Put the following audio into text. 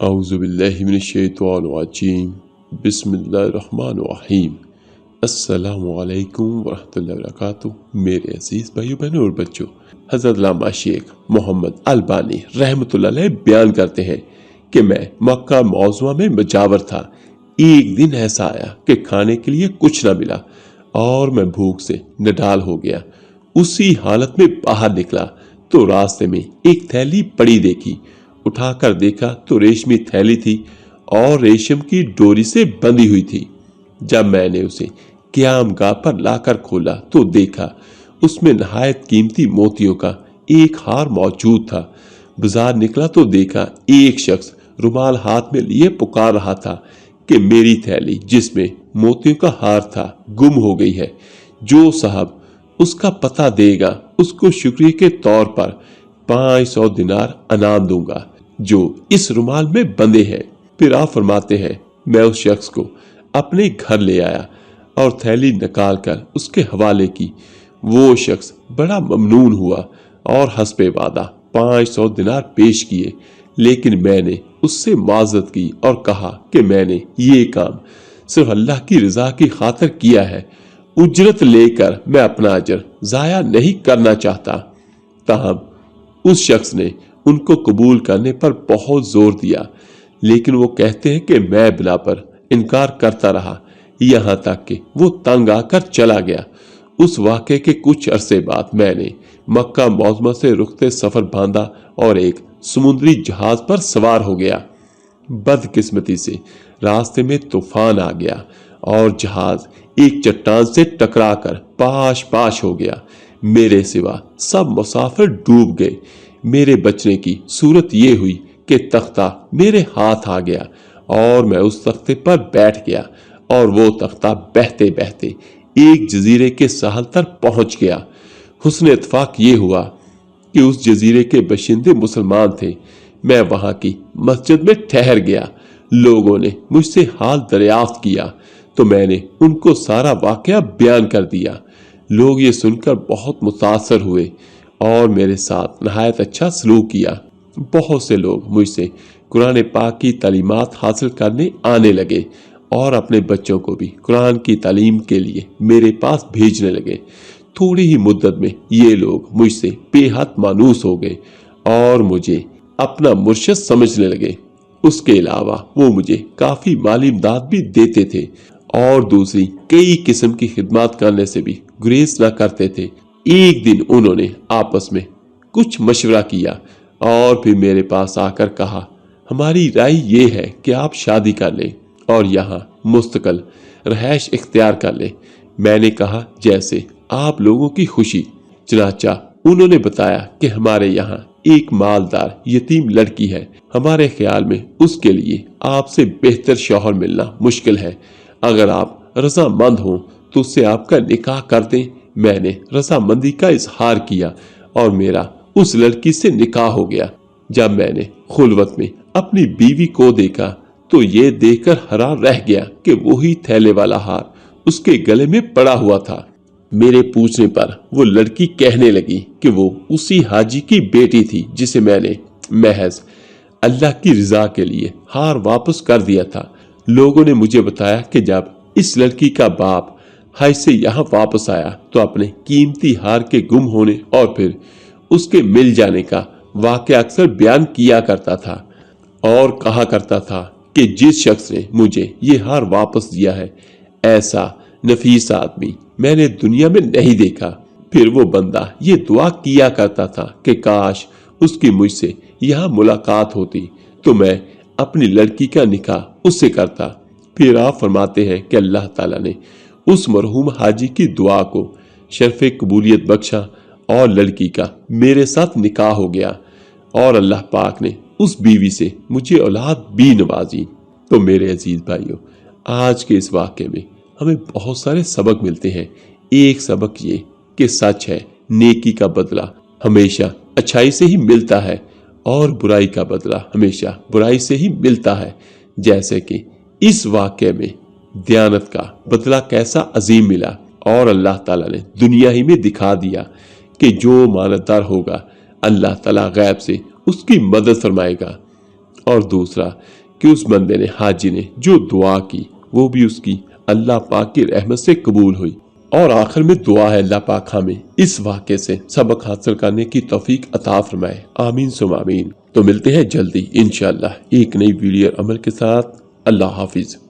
اعوذ باللہ من الشیطان الرجیم بسم اللہ الرحمن الرحیم۔ السلام علیکم ورحمۃ اللہ وبرکاتہ۔ میرے عزیز بھائیو بہنوں اور بچوں، حضرت علامہ شیخ محمد البانی رحمۃ اللہ علیہ بیان کرتے ہیں کہ میں مکہ معظمہ میں مجاور تھا۔ ایک دن ایسا آیا کہ کھانے کے لیے کچھ نہ ملا اور میں بھوک سے نڈال ہو گیا۔ اسی حالت میں باہر نکلا تو راستے میں ایک تھیلی پڑی دیکھی۔ اٹھا کر دیکھا تو ریشمی تھیلی تھی اور ریشم کی ڈوری سے بندھی ہوئی تھی۔ جب میں نے اسے قیام گاہ پر لا کر کھولا تو دیکھا اس میں نہایت قیمتی موتیوں کا ایک ہار موجود تھا۔ بازار نکلا تو دیکھا ایک شخص رومال ہاتھ میں لیے پکار رہا تھا کہ میری تھیلی جس میں موتیوں کا ہار تھا گم ہو گئی ہے، جو صاحب اس کا پتہ دے گا اس کو شکریہ کے طور پر 500 دینار انعام دوں گا جو اس رومال میں بندھے ہیں۔ پھر آپ فرماتے ہیں میں اس شخص کو اپنے گھر لے آیا اور تھیلی نکال کر اس کے حوالے کی۔ وہ شخص بڑا ممنون ہوا اور حسب وعدہ 500 دینار پیش کیے، لیکن میں نے اس سے معذرت کی اور کہا کہ میں نے یہ کام صرف اللہ کی رضا کی خاطر کیا ہے، اجرت لے کر میں اپنا اجر ضائع نہیں کرنا چاہتا۔ تاہم اس شخص نے ان کو قبول کرنے پر بہت زور دیا، لیکن وہ کہتے ہیں کہ میں بنا پر انکار کرتا رہا، یہاں تک کہ وہ تنگ آ کر چلا گیا۔ اس واقعے کے کچھ عرصے بعد میں نے مکہ معظمہ سے رختے سفر باندھا اور ایک سمندری جہاز پر سوار ہو گیا۔ بدقسمتی سے راستے میں طوفان آ گیا اور جہاز ایک چٹان سے ٹکرا کر پاش پاش ہو گیا۔ میرے سوا سب مسافر ڈوب گئے۔ میرے بچنے کی صورت یہ ہوئی کہ تختہ میرے ہاتھ آ گیا اور میں اس تختے پر بیٹھ گیا اور وہ تختہ بہتے بہتے ایک جزیرے کے ساحل تک پہنچ گیا۔ حسن اتفاق یہ ہوا کہ اس جزیرے کے باشندے مسلمان تھے۔ میں وہاں کی مسجد میں ٹھہر گیا۔ لوگوں نے مجھ سے حال دریافت کیا تو میں نے ان کو سارا واقعہ بیان کر دیا۔ لوگ یہ سن کر بہت متاثر ہوئے اور میرے ساتھ نہایت اچھا سلوک کیا۔ بہت سے لوگ مجھ سے قرآن پاک کی تعلیمات حاصل کرنے آنے لگے اور اپنے بچوں کو بھی قرآن کی تعلیم کے لیے میرے پاس بھیجنے لگے۔ تھوڑی ہی مدت میں یہ لوگ مجھ سے بے حد مانوس ہو گئے اور مجھے اپنا مرشد سمجھنے لگے۔ اس کے علاوہ وہ مجھے کافی مالی امداد بھی دیتے تھے اور دوسری کئی قسم کی خدمات کرنے سے بھی گریز نہ کرتے تھے۔ ایک دن انہوں نے آپس میں کچھ مشورہ کیا اور پھر میرے پاس آ کر کہا ہماری رائے یہ ہے کہ آپ شادی کر لیں اور یہاں مستقل رہائش اختیار کر لیں۔ میں نے کہا جیسے آپ لوگوں کی خوشی۔ چنانچہ انہوں نے بتایا کہ ہمارے یہاں ایک مالدار یتیم لڑکی ہے، ہمارے خیال میں اس کے لیے آپ سے بہتر شوہر ملنا مشکل ہے۔ اگر آپ رضا مند ہوں تو اس سے آپ کا نکاح کر دیں۔ میں نے رضا مندی کا اظہار کیا اور میرا اس لڑکی سے نکاح ہو گیا۔ جب میں نے خلوت میں اپنی بیوی کو دیکھا تو یہ دیکھ کر حیران رہ گیا کہ وہی تھیلے والا ہار اس کے گلے میں پڑا ہوا تھا۔ میرے پوچھنے پر وہ لڑکی کہنے لگی کہ وہ اسی حاجی کی بیٹی تھی جسے میں نے محض اللہ کی رضا کے لیے ہار واپس کر دیا تھا۔ لوگوں نے مجھے بتایا کہ جب اس لڑکی کا باپ حج سے یہاں واپس آیا تو اپنے قیمتی ہار کے گم ہونے اور پھر اس کے مل جانے کا واقعہ اکثر بیان کیا کرتا تھا اور کہا کرتا تھا کہ جس شخص نے مجھے یہ ہار واپس دیا ہے ایسا نفیس آدمی میں نے دنیا میں نہیں دیکھا۔ پھر وہ بندہ یہ دعا کیا کرتا تھا کہ کاش اس کی مجھ سے یہاں ملاقات ہوتی تو میں اپنی لڑکی کا نکاح اس سے کرتا۔ پھر آپ فرماتے ہیں کہ اللہ تعالیٰ نے اس مرحوم حاجی کی دعا کو شرف قبولیت بخشا اور لڑکی کا میرے ساتھ نکاح ہو گیا اور اللہ پاک نے اس بیوی سے مجھے اولاد بھی نوازی۔ تو میرے عزیز بھائیوں، آج کے اس واقعے میں ہمیں بہت سارے سبق ملتے ہیں۔ ایک سبق یہ کہ سچ ہے نیکی کا بدلہ ہمیشہ اچھائی سے ہی ملتا ہے اور برائی کا بدلہ ہمیشہ برائی سے ہی ملتا ہے، جیسے کہ اس واقعے میں دیانت کا بدلہ کیسا عظیم ملا اور اللہ تعالیٰ نے دنیا ہی میں دکھا دیا کہ جو ماندار ہوگا اللہ تعالیٰ غیب سے اس کی مدد فرمائے گا اور دوسرا کہ اس بندے نے حاجی نے جو دعا کی وہ بھی اس کی اللہ پاک کی رحمت سے قبول ہوئی۔ اور آخر میں دعا ہے اللہ پاک ہمیں اس واقعے سے سبق حاصل کرنے کی توفیق عطا فرمائے، آمین ثم آمین۔ تو ملتے ہیں جلدی انشاءاللہ ایک نئی ویڈیو عمل کے ساتھ۔ اللہ حافظ۔